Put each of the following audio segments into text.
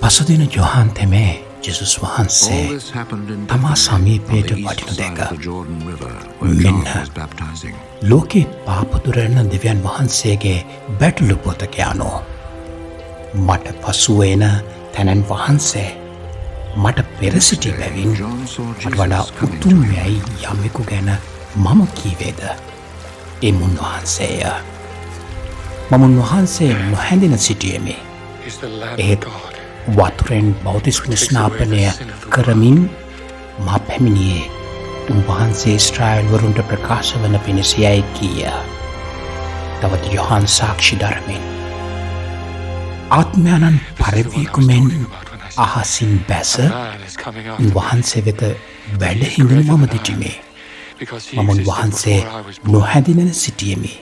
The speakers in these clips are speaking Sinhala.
පසුදින ජොහාන් තෙමේ ජෙසුස් වහන්සේ තමා සමීපයට වටිනු දැක මෙන්න ලෝකේ පාපදුරන දෙවියන් වහන්සේගේ බැටලු පොතක යනෝ මට පසුවේන තැනන් වහන්සේ මට පෙරසිටි බැවින් මට වඩා උතුම්යයි යමෙකු ගැන මම කීවේද එම උන්වහන්සේය මම උන්වහන්සේ නොහැඳෙන සිටියෙමි එහෙත් වතුරෙන් බෞතිස්ම ස්නාපනය කරමින් මා පැමිණියේ උන්වහන්සේ ඊශ්‍රායල්වරුන්ට ප්‍රකාශ වන පිණිසයයි කීය. තවත් යොහාන් සාක්ෂි දරමින් ආත්මයන්න් පරිවේකුමෙන් අහසින් බැස උන්වහන්සේ වෙත වැඩ හිඳුණු මම දිටිමේ. මම උන්වහන්සේ නොහැඳිනන සිටියෙමි.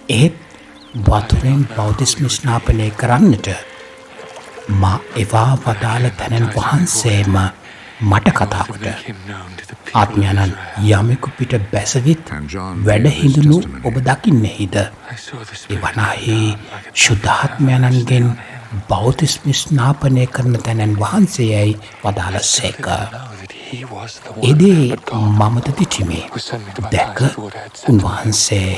එහෙත් වතුරෙන් බෞතිස්ම ස්නාපනය කරන්නට මා එවා වදාළ තැනන් වහන්සේම මට කතාකොට ආත්මයන්න් යමෙකු පිට බැසවිත් වැඩහිඳුණු ඔබ දකින්නෙහිද එවනාහි ශුද්ධාත්මයන්ගෙන් බෞතිස්ම ස්නාපනය කරන තැනන් වහන්සේයයි වදාළ සේක එදේ මමද දිටිමේ දැක උන්වහන්සේ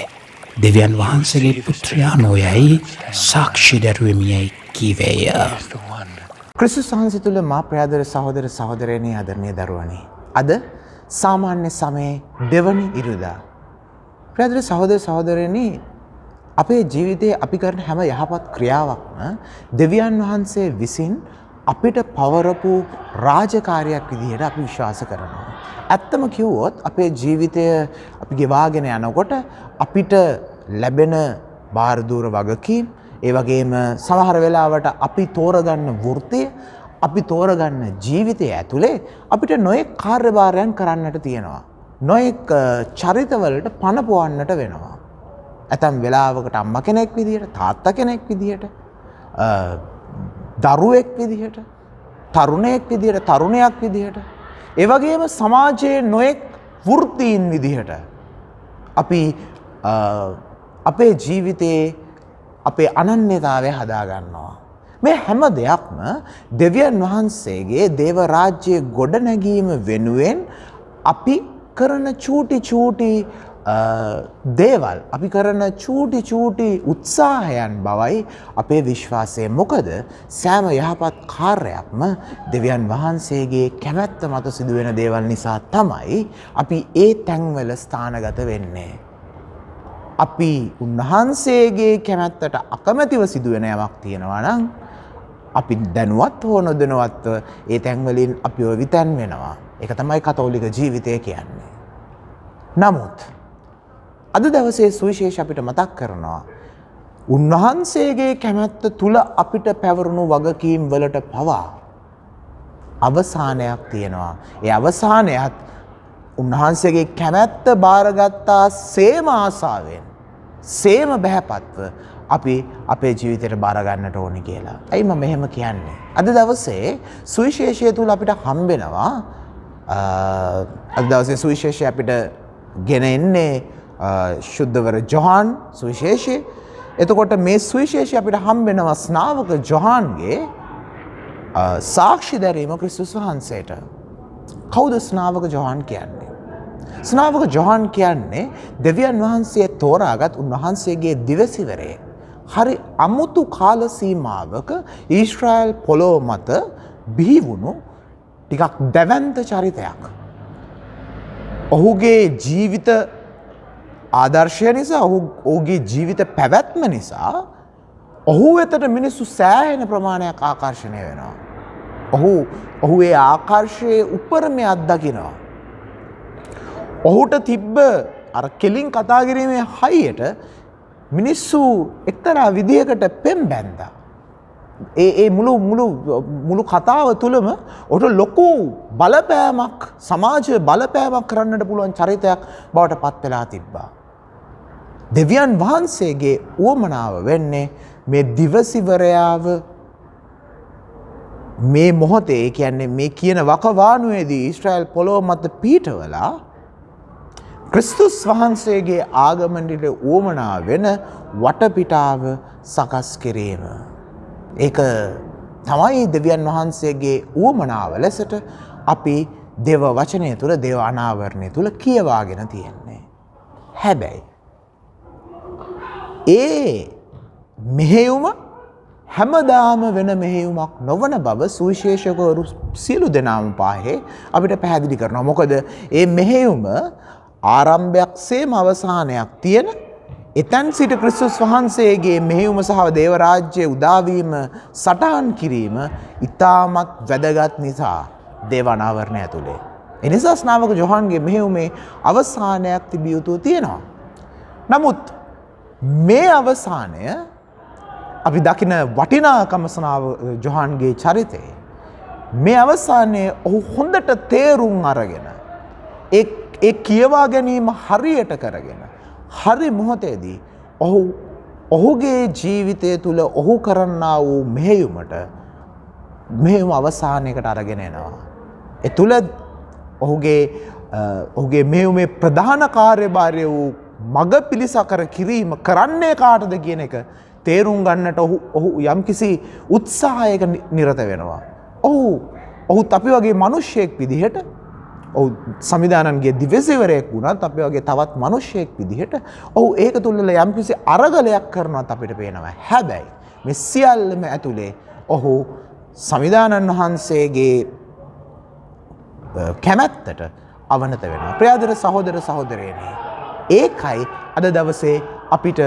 දෙවියන් වහන්සේගේ පුත්‍රයා නොයයි සාක්ෂි දැරුවමියයි කීවේය. ක්‍රිස්තුස් වහන්සේ තුළ මා ප්‍රියාදර සහෝදර සහෝදරයනි ආදරණීය දරුවනි. අද සාමාන්‍ය සමයේ දෙවනි ඉරිදා. ප්‍රියාදර සහෝදර සහෝදරයනි අපේ ජීවිතයේ අපි කරන හැම යහපත් ක්‍රියාවක්ම දෙවියන් වහන්සේ විසින් අපිට පවරපු රාජකාරියක් විදිහට අපි විශ්වාස කරනවා. ඇත්තම කිව්වොත් අපේ ජීවිතය අපි ගෙවාගෙන යනකොට අපිට ලැබෙන බාරදූර වගකීම් ඒ වගේම සමහර වෙලාවට අපි තෝරගන්න වෘත්තිය අපි තෝරගන්න ජීවිතය ඇතුලේ අපිට නොයෙක් කාර්යභාරයන් කරන්නට තියෙනවා. නොයෙක් චරිතවලට පණ පොවන්නට වෙනවා. ඇතම් වෙලාවකට අම්මා කෙනෙක් විදියට, තාත්තා කෙනෙක් විදියට, දරුවෙක් විදියට, තරුණයෙක් විදියට, තරුණයක් විදියට, ඒ වගේම සමාජයේ නොයෙක් වෘත්තීන් විදියට අපි අපේ ජීවිතයේ අපේ අනන්‍යතාවය හදා ගන්නවා. මේ හැම දෙයක්ම දෙවියන් වහන්සේගේ දේව රාජ්‍යයේ ගොඩනැගීම වෙනුවෙන් අපි කරන චූටි දේවල් අපි කරන චූටි උත්සාහයන් බවයි අපේ විශ්වාසය. මොකද සෑම යහපත් කාර්යයක්ම දෙවියන් වහන්සේගේ කැමැත්ත මත සිදුවෙන දේවල් නිසා තමයි අපි ඒ තැන්වල ස්ථානගත වෙන්නේ. අපි උන්වහන්සේගේ කැමැත්තට අකමැතිව සිදුවෙන යමක් තියෙනවා නම් අපි දැනුවත් හෝ නොදැනුවත්ව ඒ තැන්වලින් අපිව විතැන් වෙනවා. ඒක තමයි කතෝලික ජීවිතය කියන්නේ. නමුත් අද දවසේ සුවිශේෂ අපිට මතක් කරනවා උන්වහන්සේගේ කැමැත්ත තුල අපිට පැවරුණු වගකීම් වලට පවා අවසානයක් තියෙනවා. ඒ අවසානයත් උන්වහන්සේගේ කැමැත්ත බාරගත්තා සේම ආසාවෙන් සේම බහැපත්ව අපි අපේ ජීවිතයට බාර ගන්නට ඕනි කියලා. ඇයි මම මෙහෙම කියන්නේ? අද දවසේ සුවිශේෂය තුල අපිට හම්බෙනවා අද දවසේ සුවිශේෂය අපිට ගෙන එන්නේ ශුද්ධවර ජොහාන් සුවිශේෂය. එතකොට මේ සුවිශේෂය අපිට හම්බෙනවා ස්නාවක ජොහාන්ගේ සාක්ෂි දැරීම ක්‍රිස්තුස් වහන්සේට. කවුද ස්නාවක ජොහාන් කියන්නේ? ස්නාවක ජොහාන් කියන්නේ දෙවියන් වහන්සේ තෝරාගත් උන්වහන්සේගේ දිවසිවරේ. හරි අමුතු කාල සීමාවක ඊශ්‍රායල් පොළොව මත බිහි වුණු ටිකක් දැවැන්ත චරිතයක්. ඔහුගේ ජීවිත ආදර්ශය නිසා ඔහුගේ ජීවිත පැවැත්ම නිසා ඔහු වෙතට මිනිස්සු සෑහෙන ප්‍රමාණයක් ආකර්ෂණය වෙනවා. ඔහු ඒ ආකර්ෂයේ උපරමය අත්දකිනවා. ඔහුට තිබ්බ අර කෙලින් කතා කිරීමේ හයියට මිනිස්සු එක්තරා විදියකට පෙම් බැන්දා. ඒ මුළු කතාව තුළම ඔහුට ලොකු බලපෑමක් සමාජයේ බලපෑමක් කරන්නට පුළුවන් චරිතයක් බවට පත් වෙලා තිබ්බා. දෙවියන් වහන්සේගේ උවමනාව වෙන්නේ මේ දිවසිවරයාව මේ මොහොතේ කියන්නේ මේ කියන වකවානුවේදී ඊශ්‍රායල් පොළොව මත පීඨවලා ක්‍රිස්තුස් වහන්සේගේ ආගමනයට උවමනා වෙන වටපිටාව සකස් කිරීම. ඒක තමයි දෙවියන් වහන්සේගේ උවමනාව ලෙසට අපි දේව වචනය තුළ දේව අනාවරණය තුළ කියවාගෙන තියෙන්නේ. හැබැයි ඒ මෙහෙයුම හැමදාම වෙන මෙහෙයුමක් නොවන බව සුවිශේෂකවරු සියලු දෙනාම පාහේ අපිට පැහැදිලි කරනවා. මොකද ඒ මෙහෙයුම ආරම්භයක්සේම අවසානයක් තියෙන එතැන් සිට ක්‍රිස්තුස් වහන්සේගේ මෙහෙයුම සහ දේව රාජ්‍යයේ උදාවීම සටහන් කිරීම ඉතාමත් වැදගත් නිසා දේව අනාවරණය ඇතුලේ. එනිසා ස්නාවක යොහන්ගේ මෙහෙයුමේ අවසානයක් තිබිය යුතු තියෙනවා. නමුත් මේ අවසානය අපි දකින වටිනාකම ස්නාවක යොහන්ගේ චරිතේ මේ අවසානයේ ඔහු හොඳට තේරුම් අරගෙන ඒ කියවා ගැනීම හරියට කරගෙන හරි මොහොතේදී ඔහුගේ ජීවිතය තුළ ඔහු කරන්නා වූ මෙහෙයුම අවසානයකට අරගෙන එනවා. ඒ තුළ ඔහුගේ මෙහෙයුමේ ප්‍රධාන කාර්යභාරය වූ මඟ පිළිසකර කිරීම කරන්නේ කාටද කියන එක තේරුම් ගන්නට ඔහු යම්කිසි උත්සාහයක නිරත වෙනවා. ඔහුත් අපි වගේ මිනිසෙක් විදිහට ඔහු සංවිධානන්ගේ දිවසේවරයෙක් වුණත් අපි වගේ තවත් මිනිසෙක් විදිහට ඔහු ඒක තුළ යම්කිසි අරගලයක් කරනවත් අපිට පේනවා. හැබැයි මේ සියල්ලම ඇතුලේ ඔහු සංවිධානන් වහන්සේගේ කැමැත්තට අවනත වෙනවා. ප්‍රියදර සහෝදර සහෝදරයනි, ඒකයි අද දවසේ අපිට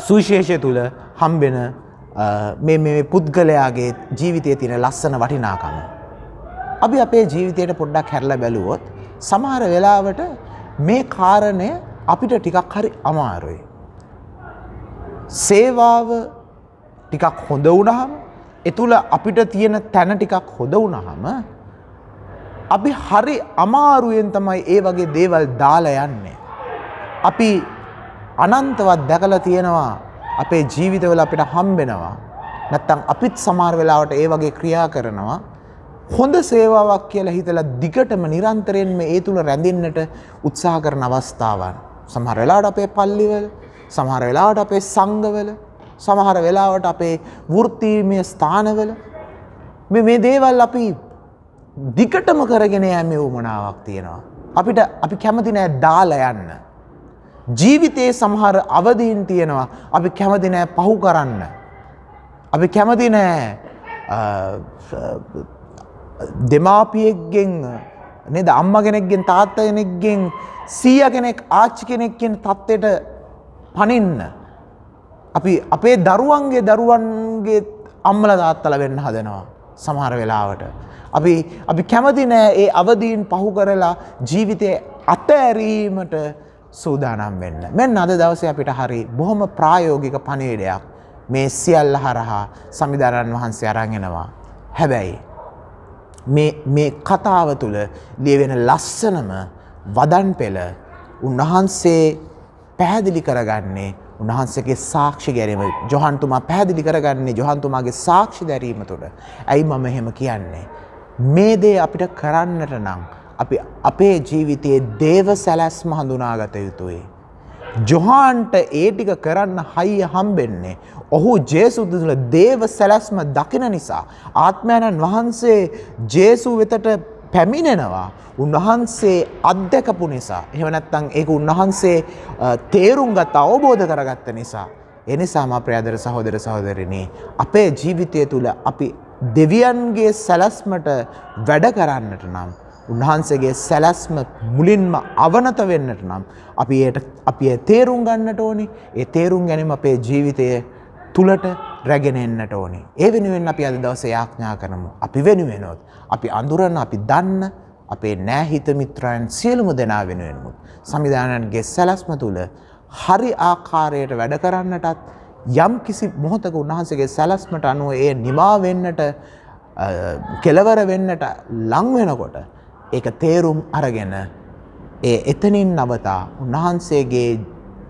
සුවිශේෂය තුළ හම්බෙන මේ පුද්ගලයාගේ ජීවිතයේ තියෙන ලස්සන වටිනාකම. අපි අපේ ජීවිතයට පොඩ්ඩක් හැරලා බැලුවොත් සමහර වෙලාවට මේ කාරණය අපිට ටිකක් හරි අමාරුයි. සේවාව ටිකක් හොඳ වුණාම ඒ තුල අපිට තියෙන තැන ටිකක් හොඳ වුණාම අපි හරි අමාරුවෙන් තමයි ඒ වගේ දේවල් දාලා යන්නේ. අපි අනන්තවත් දැකලා තියෙනවා අපේ ජීවිතවල අපිට හම්බෙනවා. නැත්තම් අපිත් සමහර වෙලාවට ඒ වගේ ක්‍රියා කරනවා. හොඳ සේවාවක් කියලා හිතලා දිගටම නිරන්තරයෙන් මේ තුල රැඳෙන්නට උත්සාහ කරන අවස්ථාවන් සමහර වෙලාවට අපේ පල්ලිවල, සමහර වෙලාවට අපේ සංඝවල, සමහර වෙලාවට අපේ වෘත්තීමය ස්ථානවල මේ දේවල් අපි දිගටම කරගෙන යෑමේ උවමනාවක් තියෙනවා. අපි කැමති නෑ දාලා යන්න. ජීවිතයේ සමහර අවදීන් තියෙනවා අපි කැමති නෑ පහු කරන්න. අපි කැමති නෑ දෙමාපියෙක්ගෙන් නේද, අම්මා කෙනෙක්ගෙන්, තාත්තා කෙනෙක්ගෙන්, සීයා කෙනෙක්, ආච්චි කෙනෙක් කියන තත්ත්වයට පනින්න. අපි අපේ දරුවන්ගේ අම්මලා තාත්තලා වෙන්න හදනවා සමහර වෙලාවට. අපි කැමති නෑ ඒ අවදීන් පහු කරලා ජීවිතේ අතෑරීමට සූදානම් වෙන්න. මෙන්න අද දවසේ අපිට හරි බොහොම ප්‍රායෝගික පණිවිඩයක් මේ සියල්ල හරහා සංවිධානන් වහන්සේ අරන් එනවා. හැබැයි මේ කතාව තුළ ලියවෙන ලස්සනම වදන් පෙළ උන්වහන්සේ පැහැදිලි කරගන්නේ උන්වහන්සේගේ සාක්ෂි ගැනීම. යොහන්තුමා පැහැදිලි කරගන්නේ යොහන්තුමාගේ සාක්ෂි දැරීම තුළ. ඇයි මම එහෙම කියන්නේ? මේ දේ අපිට කරන්නට නම් අපි අපේ ජීවිතයේ දේව සැලැස්ම හඳුනාගත යුතුයි. යොහන්ට ඒ ටික කරන්න හයිය හම්බෙන්නේ ඔහු ජේසුස් තුළ දේව සැලැස්ම දකින නිසා. ආත්මයන්න් වහන්සේ ජේසු වෙතට පැමිණෙනවා උන්වහන්සේ අත්දැකපු නිසා. එහෙම නැත්නම් ඒක උන්වහන්සේ තේරුම් ගත්ත, අවබෝධ කරගත්ත නිසා. ඒ නිසාම ප්‍රියදර සහෝදර සහෝදරිනි, අපේ ජීවිතය තුළ අපි දෙවියන්ගේ සැලැස්මට වැඩ කරන්නට නම්, උන්වහන්සේගේ සැලැස්ම මුලින්ම අවනත වෙන්නට නම් අපි ඒ තේරුම් ගන්නට ඕනි. ඒ තේරුම් ගැනීම අපේ ජීවිතයේ තුලට රැගෙන එන්නට ඕනි. ඒ වෙනුවෙන් අපි අද දවසේ යාඥා කරමු. අපි වෙනුවෙනොත් අපි අඳුරන, අපි දන්න අපේ නෑහිත මිත්‍රයන් සියලුම දෙනා වෙනුවෙන්ම සංවිධානයන්ගේ සැලැස්ම තුල හරි ආකාරයට වැඩ කරන්නටත්, යම් කිසි මොහොතක උන්වහන්සේගේ සැලැස්මට අනුව ඒ නිමා වෙන්නට, කෙලවර වෙන්නට ලං වෙනකොට ඒක තේරුම් අරගෙන එතනින් නවතා උන්වහන්සේගේ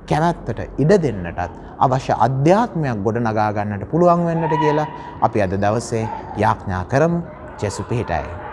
කැමැත්තට ඉඩ දෙන්නටත් අවශ්‍ය අධ්‍යාත්මයක් ගොඩනගා ගන්නට පුළුවන් වෙන්නට කියලා අපි අද දවසේ යාඥා කරමු. ජේසු පිහිටයි.